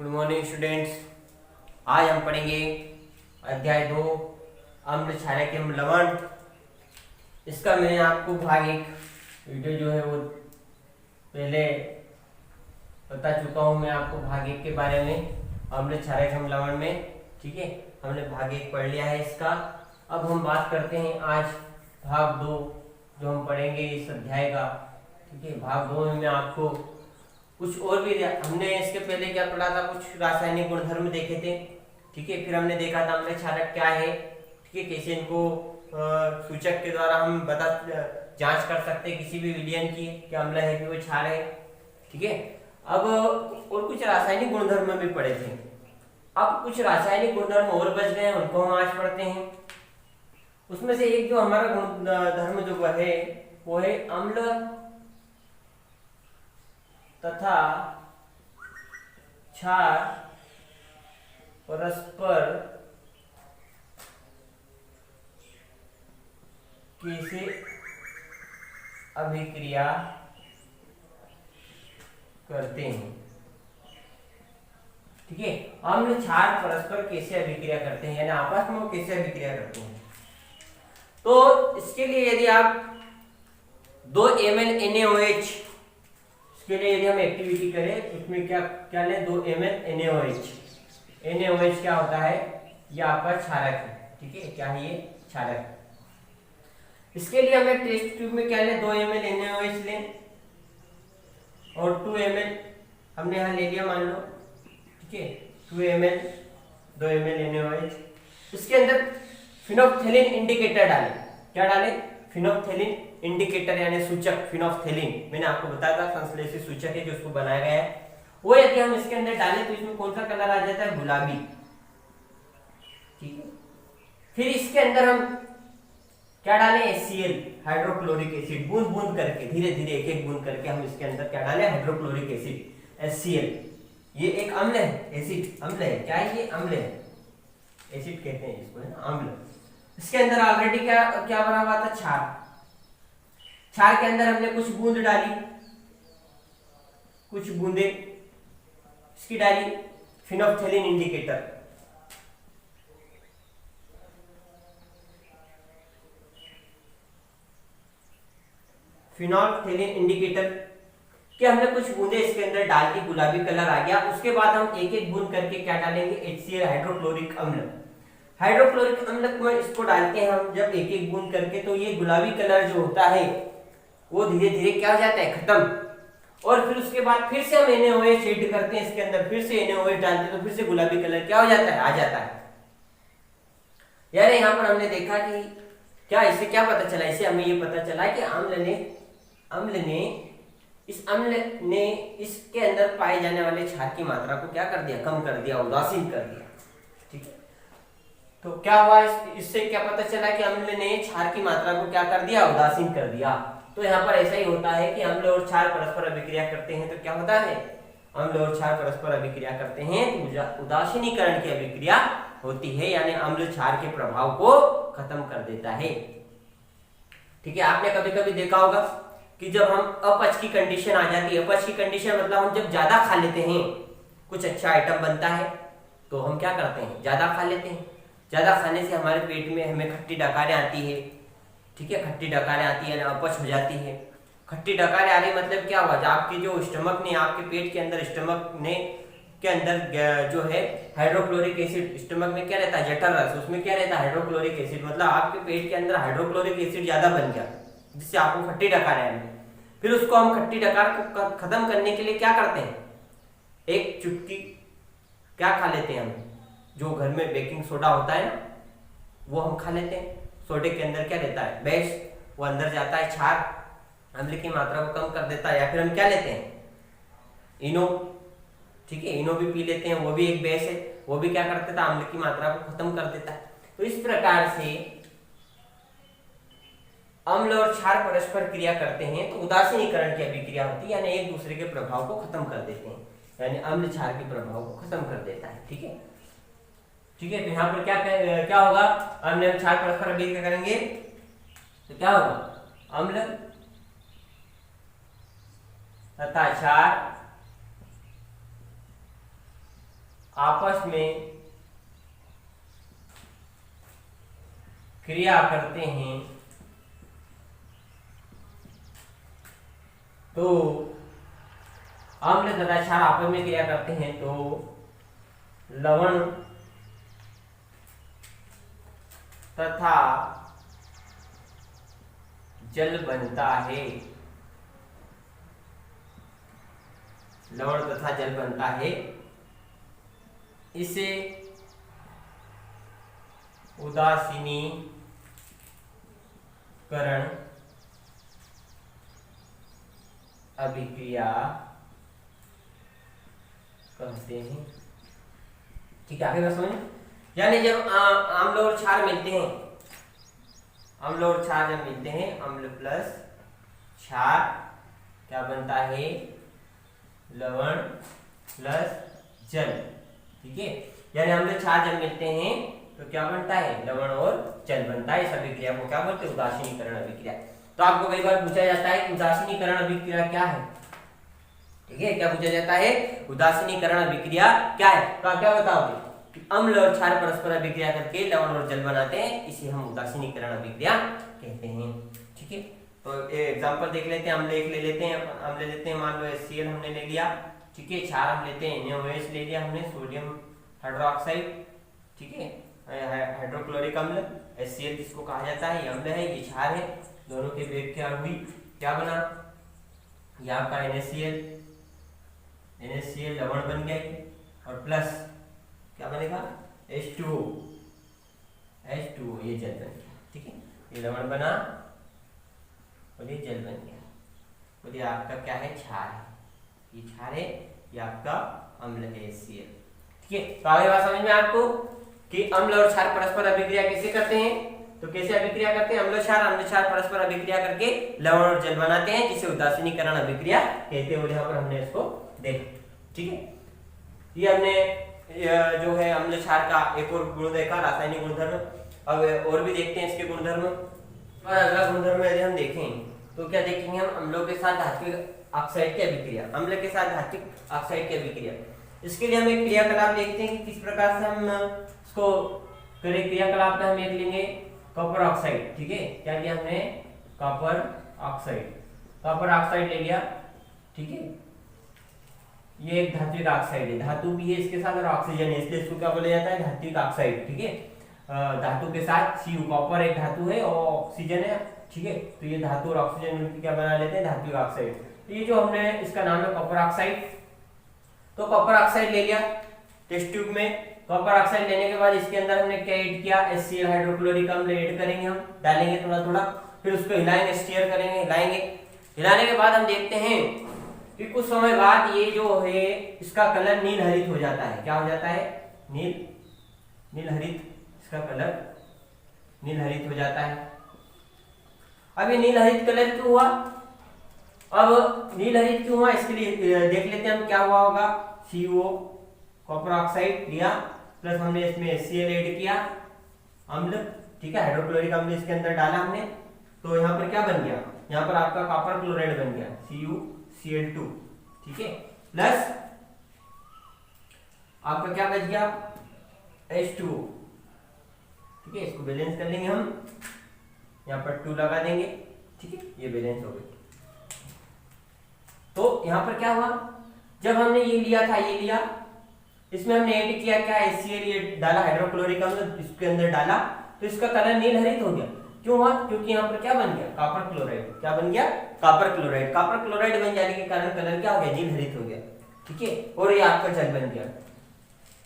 Good morning students. आज हम पढ़ेंगे अध्याय 2 अम्ल क्षारक के लवण। इसका मैंने आपको भाग एक वीडियो जो है वो पहले बता चुका हूँ। मैं आपको भाग एक के बारे में अम्ल क्षारक हम लवण में, ठीक है, हमने भाग एक पढ़ लिया है इसका। अब हम बात करते हैं आज भाग 2 जो हम पढ़ेंगे इस अध्याय का, ठीक है। भाग 2 में मैं आपको कुछ और भी, हमने इसके पहले क्या पढ़ा था, कुछ रासायनिक गुणधर्म देखे थे, ठीक है। फिर हमने देखा था अम्ल क्षारक क्या है, ठीक है, कैसे इनको सूचक के द्वारा हम जांच कर सकते हैं किसी भी विलयन की कि अम्ल है कि वो क्षार है, ठीक है। अब और कुछ रासायनिक गुणधर्म भी पढ़े थे। अब कुछ रासायनिक गुणधर्म और बच गए हैं, उनको हम आज पढ़ते हैं। उसमें से एक जो हमारा गुणधर्म जो है वो है अम्ल तथा क्षार परस्पर कैसे अभिक्रिया करते हैं, ठीक है। अम्ल क्षार परस्पर कैसे अभिक्रिया करते हैं, यानी आपस में वो कैसे अभिक्रिया करते हैं। तो इसके लिए यदि आप 2 ml NaOH, इसके लिए यदि हम एक्टिविटी करें उसमें क्या क्या लें, 2 ml NaOH। NaOH क्या होता है, ये आपका क्षारक है, ठीक है, क्या है ये क्षारक। इसके लिए हमें टेस्ट ट्यूब में क्या लें, 2 ml NaOH लें और 2 ml हमने यहाँ ले लिया मान लो, ठीक है, 2 ml NaOH। इसके अंदर फिनोप्थेलिन इंडिकेटर डालें। क्या डालें, फिनोप्थेलिन इंडिकेटर यानी सूचक फिनोप्थेलिन, मैंने आपको बताया था संश्लेषित सूचक है जो उसको बनाया गया है। वो यदि हम इसके अंदर डालें तो इसमें कौन सा कलर आ जाता है, गुलाबी, ठीक है। फिर इसके अंदर हम क्या डालें, HCl हाइड्रोक्लोरिक एसिड, बूंद बूंद करके, धीरे धीरे एक एक बूंद करके हम इसके अंदर क्या डालें, हाइड्रोक्लोरिक एसिड HCl। ये एक अम्ल है, एसिड अम्ल है, क्या है ये अम्ल है, एसिड कहते हैं इसको, है ना, अम्ल। इसके अंदर ऑलरेडी क्या क्या बना हुआ था, क्षार। क्षार के अंदर हमने कुछ बूंद डाली, कुछ बूंदे इसकी डाली फिनोप्थेलिन इंडिकेटर। फिनोप्थेलिन इंडिकेटर कि हमने कुछ बूंदे इसके अंदर डाल दी, गुलाबी कलर आ गया। उसके बाद हम एक एक बूंद करके क्या डालेंगे, HCl हाइड्रोक्लोरिक अम्ल। हाइड्रोक्लोरिक अम्ल को इसको डालते हैं हम जब एक एक बूंद करके, तो ये गुलाबी कलर जो होता है वो धीरे धीरे क्या हो जाता है, खत्म। और फिर उसके बाद फिर से हम NaOH ऐड करते हैं इसके अंदर, फिर से NaOH डालते हैं तो फिर से गुलाबी कलर क्या हो जाता है, आ जाता है। यानी यहाँ पर हमने देखा कि क्या, इससे क्या पता चला, इससे हमें ये पता चला कि इस अम्ल ने इसके अंदर पाए जाने वाले क्षार की मात्रा को क्या कर दिया, कम कर दिया, उदासीन कर दिया, ठीक है। तो क्या हुआ, इससे क्या पता चला कि अम्ल ने क्षार की मात्रा को क्या कर दिया, उदासीन कर दिया। तो यहाँ पर ऐसा ही होता है कि अम्ल और क्षार परस्पर अभिक्रिया करते हैं तो क्या होता है, अम्ल और क्षार परस्पर अभिक्रिया करते हैं तो उदासीनीकरण की अभिक्रिया होती है, यानी अम्ल क्षार के प्रभाव को खत्म कर देता है, ठीक है। आपने कभी कभी देखा होगा कि जब हम अपच की कंडीशन आ जाती है, अपच की कंडीशन मतलब हम जब ज्यादा खा लेते हैं, कुछ अच्छा आइटम बनता है तो हम क्या करते हैं, ज्यादा खा लेते हैं। ज्यादा खाने से हमारे पेट में हमें खट्टी डकारें आती है, ठीक है, खट्टी डकारें आती है, अपच हो जाती है। खट्टी डकारें आ रही मतलब क्या हुआ, आपके जो स्टमक ने, आपके पेट के अंदर स्टमक ने के अंदर जो है हाइड्रोक्लोरिक एसिड, स्टमक में क्या रहता है, जठर रस, उसमें क्या रहता है, हाइड्रोक्लोरिक एसिड, मतलब आपके पेट के अंदर हाइड्रोक्लोरिक एसिड ज्यादा बन गया जिससे आपको खट्टी डकारें आई। फिर उसको हम खट्टी डकार को खत्म करने के लिए क्या करते हैं, एक चुटकी क्या खा लेते हैं हम, जो घर में बेकिंग सोडा होता है ना, वो हम खा लेते हैं। सोडे के अंदर क्या रहता है, बेस, वो अंदर जाता है, क्षार अम्ल की मात्रा को कम कर देता है। या फिर हम क्या लेते हैं, इनो, ठीक है, इनो भी पी लेते हैं, वो भी एक बेस है, वो भी क्या कर देता है, अम्ल की मात्रा को खत्म कर देता है। तो इस प्रकार से अम्ल और क्षार परस्पर क्रिया करते हैं तो उदासीनीकरण की अभिक्रिया होती है, यानी एक दूसरे के प्रभाव को खत्म कर देते हैं, यानी अम्ल क्षार के प्रभाव को खत्म कर देता है, ठीक है, ठीक है। तो यहाँ पर क्या होगा, अम्ल और क्षार परस्पर अभिक्रिया करेंगे तो क्या होगा, अम्ल तथा क्षार आपस में क्रिया करते हैं तो अम्ल तथा क्षार आपस में क्रिया करते हैं तो लवण तथा जल बनता है। लवण तथा जल बनता है। इसे उदासीनीकरण अभिक्रिया कहते हैं। ठीक है, आगे बात समझ। यानी जब अम्ल और क्षार मिलते हैं, अम्ल और क्षार जब मिलते हैं, अम्ल प्लस क्षार क्या बनता है? लवण प्लस जल। ठीक है, यानी अम्ल क्षार जब मिलते हैं तो क्या बनता है? लवण और जल बनता है। इस अभिक्रिया को क्या बोलते हैं? उदासीनीकरण अभिक्रिया। तो आपको कई बार पूछा जाता है कि उदासीनीकरण अभिक्रिया क्या है? ठीक है, क्या पूछा जाता है? उदासीनीकरण अभिक्रिया क्या है? तो आप क्या बताओगे? अम्ल और क्षार परस्पर अभिक्रिया करके लवण और जल बनाते हैं, इसे हम उदासीनीकरण अभिक्रिया कहते हैं। ठीक है, तो एग्जांपल देख लेते हैं। अम्ल एक ले लेते हैं, अम्ल लेते हैं, मान लो HCl हमने ले लिया। ठीक है, क्षार हम लेते हैं NaOH ले लिया हमने, सोडियम हाइड्रोक्साइड। ठीक है, हाइड्रोक्लोरिक अम्ल HCl जिसको कहा जाता है, ये अम्ल है, ये क्षार है। दोनों के वेग क्या हुई? क्या बना? यहाँ का NaCl लवण बन गया और प्लस क्या बनेगा? H2O, ये जल बन गया। ठीक है, ये लवण बना और ये जल बन गया और ये आपका क्या है? क्षार है। ये क्षार है, ये आपका अम्ल है HCl। ठीक है, तो आगे बात समझ में आपको कि अम्ल और क्षार परस्पर अभिक्रिया कैसे करते हैं? तो कैसे अभिक्रिया करते हैं? अम्ल क्षार परस्पर अभिक्रिया करके लवण और जल बनाते हैं, जिसे उदासीनीकरण अभिक्रिया कहते हैं। और यहाँ पर हमने इसको देखा। ठीक है, ये हमने जो है अम्ल क्षार का एक और गुण देखा, रासायनिक गुणधर्म। अब और भी देखते हैं इसके गुणधर्म। और अगला गुणधर्म यदि हम देखें तो क्या देखेंगे हम? अम्लों के साथ धात्विक ऑक्साइड की अभिक्रिया। अम्ल के साथ धात्विक ऑक्साइड की अभिक्रिया। इसके लिए हम एक क्रियाकलाप देखते हैं कि किस प्रकार से हम इसको करें। क्रियाकलाप में हम एक लेंगे कॉपर ऑक्साइड। ठीक है, क्या लिया हमने? Copper oxide. कॉपर ऑक्साइड ले लिया। ठीक है, ये एक धात्विक ऑक्साइड है, धातु भी है इसके साथ और ऑक्सीजन है, इसलिए इसको क्या बोला जाता है? धात्विक ऑक्साइड। ठीक है, धातु के साथ Cu, कॉपर एक धातु है और ऑक्सीजन है। ठीक है, तो ये धातु और ऑक्सीजन मिलकर क्या बना लेते हैं? धात्विक ऑक्साइड। तो ये जो हमने इसका नाम है कॉपर ऑक्साइड। तो कॉपर ऑक्साइड ले लिया टेस्ट ट्यूब में। कॉपर ऑक्साइड लेने के बाद इसके अंदर हमने क्या ऐड किया? HCl हाइड्रोक्लोरिक अम्ल ऐड करेंगे, हम डालेंगे थोड़ा थोड़ा, फिर उसको हिलाएंगे, स्टीयर करेंगे, हिलाएंगे। हिलाने के बाद हम देखते हैं कि कुछ समय बाद ये जो है इसका कलर नील हरित हो जाता है। क्या हो जाता है? नील हरित। इसका कलर नील हरित हो जाता है। अब ये नील हरित कलर क्यों हुआ? अब नील हरित क्यों हुआ इसके लिए देख लेते हैं हम क्या हुआ होगा। CO कॉपर ऑक्साइड लिया, प्लस हमने इसमें HCl ऐड किया, अम्ल। ठीक है, हाइड्रोक्लोरिक अम्ल इसके अंदर डाला हमने, तो यहाँ पर क्या बन गया? यहाँ पर आपका कॉपर क्लोराइड बन गया, CuCl2। ठीक है, प्लस आपका क्या बच गया? H2O। ठीक है, इसको बैलेंस कर लेंगे हम, यहाँ पर 2 लगा देंगे। ठीक है, ये बैलेंस हो गई। तो यहाँ पर क्या हुआ? जब हमने ये लिया था, ये लिया, इसमें हमने ऐड किया क्या? HCl ये डाला, हाइड्रोक्लोरिक अम्ल इसके अंदर डाला, तो इसका कलर नील हरित हो गया। क्यों हुआ? क्योंकि यहाँ पर क्या बन गया? Copper chloride. क्या बन गया? Copper chloride. कॉपर क्लोराइड बन जाने के कारण कलर क्या हो गया? नील हरित हो गया। ठीक है, और ये आपका जल बन गया।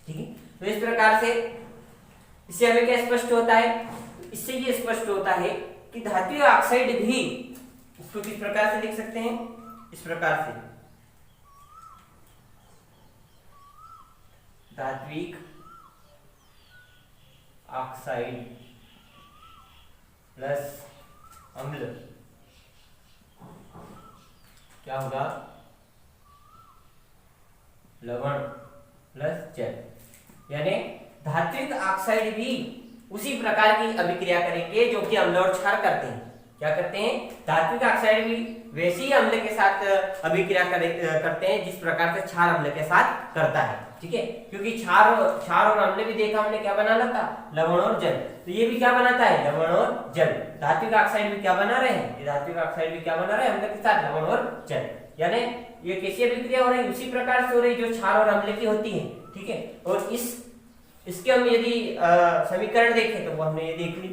ठीक है, तो इस प्रकार से इससे हमें क्या स्पष्ट होता है? इससे ये स्पष्ट होता है कि धात्विक ऑक्साइड भी, इसको किस प्रकार से लिख सकते हैं? इस प्रकार से, धात्विक ऑक्साइड प्लस अम्ल क्या होगा? लवण प्लस जल। यानी धात्विक ऑक्साइड भी उसी प्रकार की अभिक्रिया करेंगे जो कि अम्ल और क्षार करते हैं। क्या करते हैं, धात्विक ऑक्साइड भी वैसे ही अम्ल के साथ अभिक्रिया करते हैं जिस प्रकार से क्षार अम्ल के साथ करता है। ठीक है, क्योंकि क्षार और अम्ल भी देखा हमने क्या बनाना था, लवण और जल, तो ये भी क्या बनाता है, लवण और जल। धात्विक ऑक्साइड भी क्या बना रहे हैं, ये धात्विक ऑक्साइड भी क्या बना रहे हैं अम्ल के साथ, लवण और जल। यानी ये कैसी अभिक्रिया हो रही है, उसी प्रकार से हो रही जो क्षार और अम्ल की होती है। ठीक है, और इसके हम यदि समीकरण देखें तो वो हमने ये देख ली।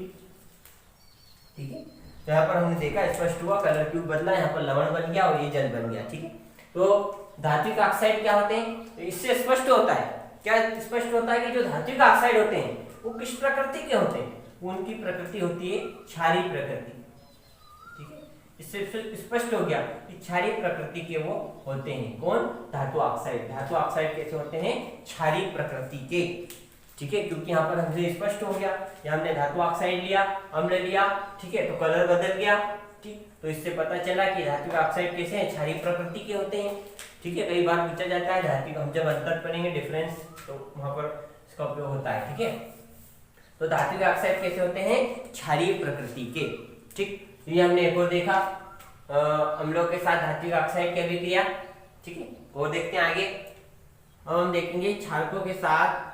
ठीक है, तो यहाँ पर हमने देखा स्पष्ट हुआ, कलर क्यूब बदला, यहाँ पर लवण बन गया और ये जल बन गया। ठीक है, तो धात्विक ऑक्साइड क्या होते हैं, तो इससे स्पष्ट होता है, क्या स्पष्ट होता है कि जो धात्विक ऑक्साइड होते हैं वो किस प्रकृति के होते हैं, उनकी प्रकृति होती है क्षारीय प्रकृति। ठीक है, इससे स्पष्ट हो गया कि क्षारीय प्रकृति के वो होते हैं। कौन, धातु ऑक्साइड। धातु ऑक्साइड कैसे होते हैं, क्षारीय प्रकृति के। ठीक है, क्योंकि यहाँ पर हमसे स्पष्ट हो गया, यहाँ हमने धातु ऑक्साइड लिया, अम्ल लिया, ठीक है, तो कलर बदल गया। ठीक, तो इससे पता चला कि धात्विक ऑक्साइड कैसे हैं, क्षारीय प्रकृति के होते हैं। ठीक है, कई बार पूछा जाता है धात्विक, हम जब अंतर पढ़ेंगे डिफरेंस तो वहां पर इसका उपयोग होता है। ठीक है, तो धात्विक ऑक्साइड कैसे होते हैं, क्षारीय प्रकृति के। ठीक, ये हमने एक और देखा अम्लों के साथ धात्विक ऑक्साइड की अभिक्रिया। ठीक है, और देखते हैं आगे। अब हम देखेंगे क्षारकों के साथ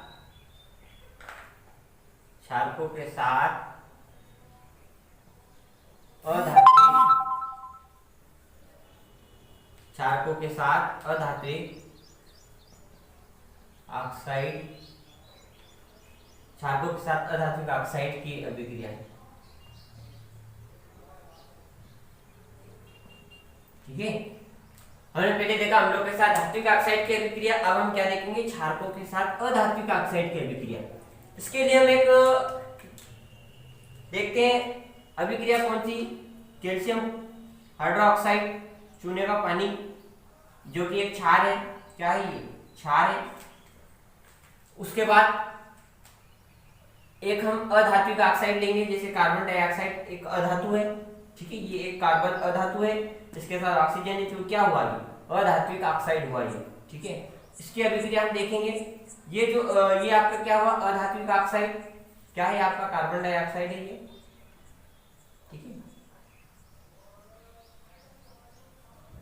अधात्विक ऑक्साइड की अभिक्रिया। ठीक है, हमने पहले देखा अम्लों के साथ धात्विक ऑक्साइड की अभिक्रिया, अब हम क्या देखेंगे, क्षारकों के साथ अधात्विक ऑक्साइड की अभिक्रिया। इसके लिए हम एक देखते हैं अभिक्रिया कौन सी, कैल्शियम हाइड्रोक्साइड, चूने का पानी, जो कि एक क्षार है। क्या है ये, क्षार है। उसके बाद एक हम अधात्विक ऑक्साइड लेंगे, जैसे कार्बन डाइऑक्साइड एक अधातु है। ठीक है, ये एक कार्बन अधातु है, इसके साथ ऑक्सीजन है, तो क्या हुआ, ये अधात्विक ऑक्साइड हुआ ये। ठीक है, इसकी अभिक्रिया हम देखेंगे। ये जो ये आपका क्या हुआ, अधात्विक ऑक्साइड, क्या है आपका, कार्बन डाइऑक्साइड है ये। ठीक है,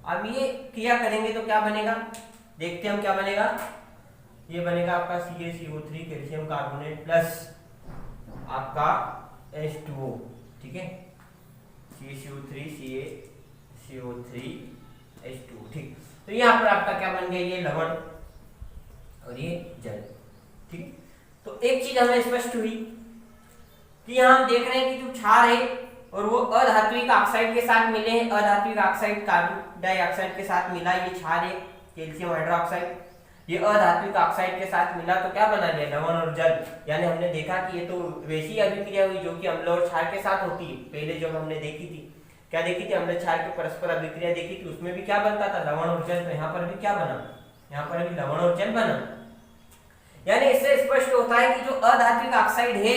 अब ये क्रिया करेंगे तो क्या बनेगा, देखते हैं हम क्या बनेगा। ये बनेगा आपका CaCO3 कैल्शियम कार्बोनेट प्लस आपका H2O। ठीक है, CaCO3 CaCO3 H2O। ठीक, तो यहाँ पर आपका क्या बन गया, ये लवण और ये जल। ठीक है, तो एक चीज हमें स्पष्ट हुई कि यहाँ हम देख रहे हैं कि जो क्षार है और वो अधात्विक ऑक्साइड के साथ मिले हैं, अधात्विक ऑक्साइड कार्बन डाइऑक्साइड के साथ मिला, ये क्षार है कैल्शियम हाइड्रोक्साइड, ये अधात्विक ऑक्साइड के साथ मिला तो क्या बना लिया, लवण और जल। यानी हमने देखा कि ये तो वैसी अभिक्रिया हुई जो कि अम्ल और क्षार के साथ होती है। पहले जब हमने देखी थी, क्या देखी थी, अम्ल क्षार की परस्पर अभिक्रिया देखी थी, उसमें भी क्या बनता था, लवण और जल। तो यहाँ पर भी क्या बना, यहाँ पर भी लवण और जल बना। यानी इससे स्पष्ट होता है कि जो अधात्विक ऑक्साइड है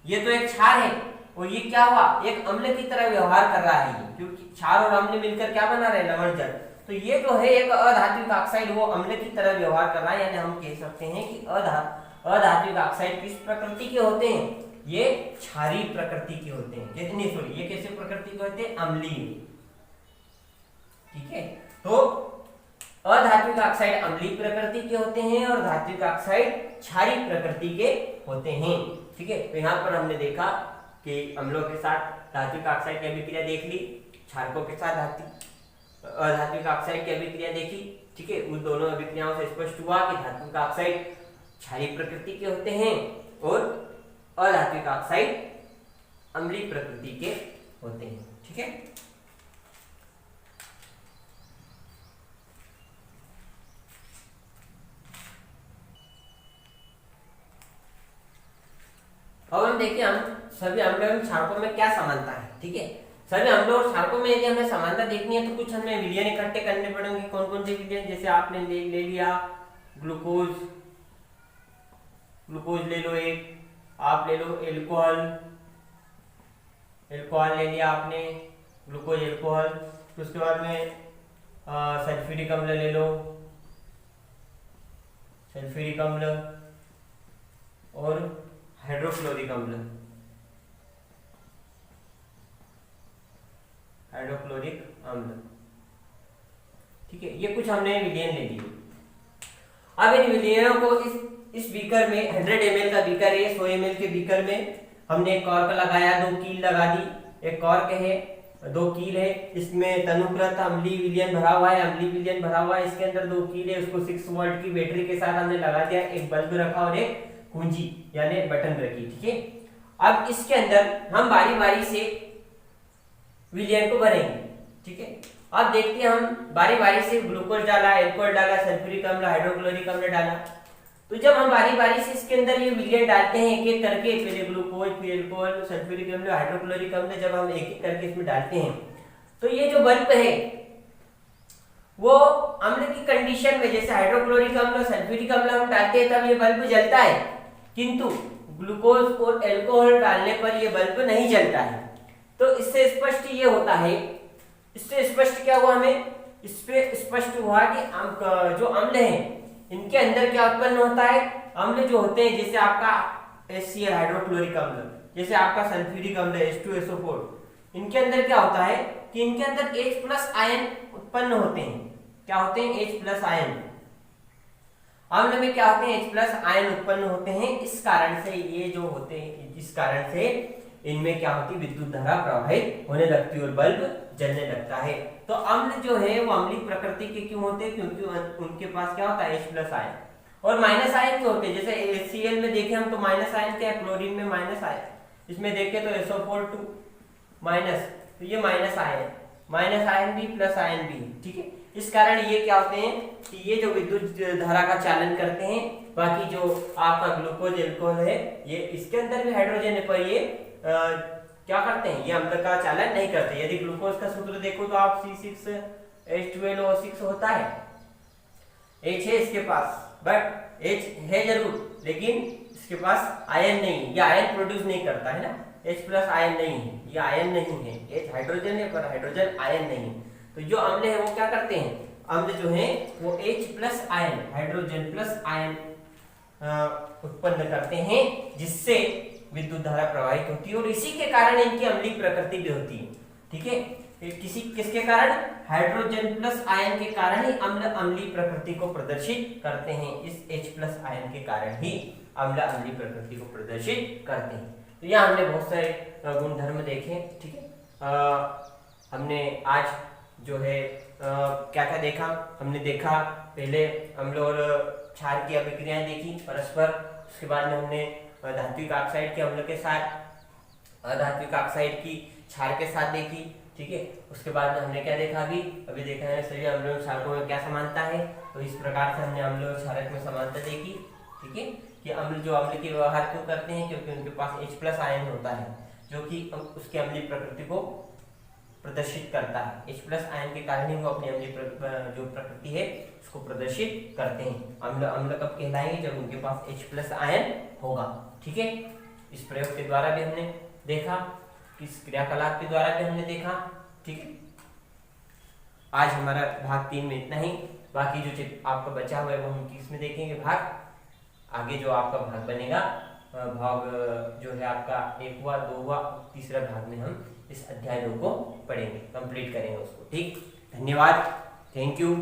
ये तो एक क्षार है और ये क्या हुआ, एक अम्ल की तरह व्यवहार कर रहा है, क्योंकि क्षार और अम्ल मिलकर क्या बना रहे हैं, लवण जल। तो ये जो है एक अधात्विक ऑक्साइड, वो अम्ल की तरह व्यवहार कर रहा है। यानी हम कह सकते हैं कि अधात्विक ऑक्साइड किस प्रकृति के होते हैं, ये क्षारीय प्रकृति के होते हैं। कितनी सॉरी, ये कैसे प्रकृति के होते हैं, अम्लीय। ठीक है, तो अधात्विक ऑक्साइड अम्लीय प्रकृति के होते हैं और धात्विक ऑक्साइड क्षारीय प्रकृति के होते हैं। ठीक है, तो यहाँ पर हमने देखा कि अम्लों के साथ धात्विक ऑक्साइड की अभिक्रिया देख ली, क्षारकों के साथ अधात्विक ऑक्साइड की अभिक्रिया देखी। ठीक है, उन दोनों अभिक्रियाओं से स्पष्ट हुआ कि धात्विक ऑक्साइड क्षारीय प्रकृति के होते हैं और अधात्विक ऑक्साइड अम्लीय प्रकृति के होते हैं। ठीक है, अब हम देखिए हम सभी अम्लों एवं क्षारकों में क्या समानता है। ठीक है, सभी अम्लों और क्षारकों में यदि हमें समानता देखनी है तो कुछ हमें विलयन इकट्ठे करने पड़ेंगे। कौन कौन से विलयन, जैसे आपने ले लिया ग्लूकोज ले लो, एक आप ले लो एल्कोहल ले लिया आपने, ग्लूकोज एल्कोहल। तो उसके बाद में सल्फ्यूरिक अम्ल ले लो, सल्फ्यूरिक अम्ल और हाइड्रोक्लोरिक अम्ल। हाइड्रोक्लोरिक अम्ल। ठीक है, ये कुछ हमने विलयन ले लिए। अब इन विलयनों को इस बीकर में 100 ml का बीकर है, 100 ml के बीकर में हमने एक कॉर्क लगाया, 2 कील लगा दी। एक कॉर्क है, 2 कील है, इसमें तनुकृत अम्लीय विलयन भरा हुआ है, अम्लीय विलयन भरा हुआ है, इसके अंदर 2 कील है, उसको 6 वोल्ट की बैटरी के साथ हमने लगा दिया, एक बल्ब रखा और एक कुंजी यानी बटन रखी। ठीक है, अब इसके अंदर हम बारी बारी से विलयन को भरेंगे। ठीक है, अब देखते हैं, हम बारी बारी से ग्लूकोज डाला, एल्कोहल डाला, सल्फ्यूरिक अम्ल, हाइड्रोक्लोरिक अम्ल डाला। तो जब हम बारी बारी से इसके अंदर ये विलयन डालते हैं एक एक करके, पहले ग्लूकोज, फिर एल्कोहल, सल्फ्यूरिक अम्ल, हाइड्रोक्लोरिक अम्ल, जब हम एक एक करके इसमें डालते हैं तो ये जो बल्ब है वो अम्ल की कंडीशन में, जैसे हाइड्रोक्लोरिक अम्ल, सल्फ्यूरिक अम्ल हम डालते हैं तब ये बल्ब जलता है, किंतु ग्लूकोज और एल्कोहल डालने पर ये बल्ब नहीं जलता है। तो इससे स्पष्ट ये होता है, इससे स्पष्ट क्या हुआ, हमें इस पे स्पष्ट हुआ कि जो अम्ल है इनके अंदर क्या उत्पन्न होता है। अम्ल जो होते हैं, जैसे आपका HCl हाइड्रोक्लोरिक अम्ल, जैसे आपका सल्फ्यूरिक अम्ल H2SO4, इनके अंदर क्या होता है कि इनके अंदर H+ आयन उत्पन्न होते हैं। क्या होते हैं? H+ ion. अम्ल में क्या होते हैं? H+ आयन उत्पन्न होते हैं। इस कारण से ये जो होते हैं, इस कारण से इनमें क्या होती है, विद्युत धारा प्रवाहित होने लगती है और बल्ब जलने लगता है। तो अम्ल जो है वो अम्लीय प्रकृति के क्यों होते हैं? क्योंकि उनके पास क्या होता है, H+ आयन। और माइनस आयन क्यों होते हैं? जैसे HCl में देखें हम तो माइनस आयन क्या है, क्लोरीन में माइनस आयन, इसमें देखें तो SO4 माइनस, तो ये माइनस आयन भी प्लस आयन भी। ठीक है, इस कारण ये क्या होते हैं कि ये जो विद्युत धारा का चालन करते हैं। बाकी जो आपका ग्लूकोज, एल्कोहल है, ये इसके अंदर भी हाइड्रोजन है, पर ये क्या करते हैं, ये अम्ल का चालन नहीं करते। यदि ग्लूकोज का सूत्र देखो तो आप C6H12O6 होता है, H है इसके पास, बट H है जरूर, लेकिन इसके पास आयन नहीं, ये आयन प्रोड्यूस नहीं करता है ना, H+ आयन नहीं है, ये आयन नहीं है, H हाइड्रोजन है पर हाइड्रोजन आयन नहीं। तो जो अम्ल है वो क्या करते हैं, अम्ल जो है वो H+ ion, hydrogen plus ion उत्पन्न करते हैं, जिससे विद्युत धारा प्रवाहित होती है और इसी के कारण इनकी अम्लीय प्रकृति भी होती है। ठीक है, किसके कारण? हाइड्रोजन प्लस आयन के कारण ही अम्ल अम्लीय प्रकृति को प्रदर्शित करते हैं। इस H+ आयन के कारण ही अम्ल अम्लीय प्रकृति को प्रदर्शित करते हैं। तो यहाँ हमने बहुत सारे गुणधर्म देखे। ठीक है, हमने आज जो है क्या क्या देखा, हमने देखा पहले अम्ल और क्षार की अभिक्रियाएं देखी परस्पर, उसके बाद में हमने धात्विक ऑक्साइड के अम्ल के साथ अधात्विक ऑक्साइड की क्षार के साथ देखी। ठीक है, उसके बाद में हमने क्या देखा, अभी देखा है सभी अम्लों और क्षारकों में क्या समानता है। तो इस प्रकार से हमने अम्ल और क्षारक में समानता देखी। ठीक है, कि अम्ल के व्यवहार क्यों करते हैं, क्योंकि उनके पास H+ आयन होता है जो कि उसके अम्लीय प्रकृति को प्रदर्शित करता है। H+ आयन के कारण ही वो अपनी अम्लीय जो प्रकृति है उसको प्रदर्शित करते हैं। अम्ल कब कहलाएंगे? जब उनके पास H+ आयन होगा। ठीक है, इस प्रयोग के द्वारा भी हमने देखा, इस क्रियाकलाप के द्वारा भी हमने देखा। ठीक है, आज हमारा भाग 3 में इतना ही। बाकी जो आपका बचा हुआ है वो हम किसमें देखेंगे, भाग आगे जो आपका भाग बनेगा, भाग जो है आपका 1 हुआ, 2 हुआ, तीसरा भाग में हम इस अध्याय 2 को पढ़ेंगे, कंप्लीट करेंगे उसको। ठीक, धन्यवाद, थैंक यू।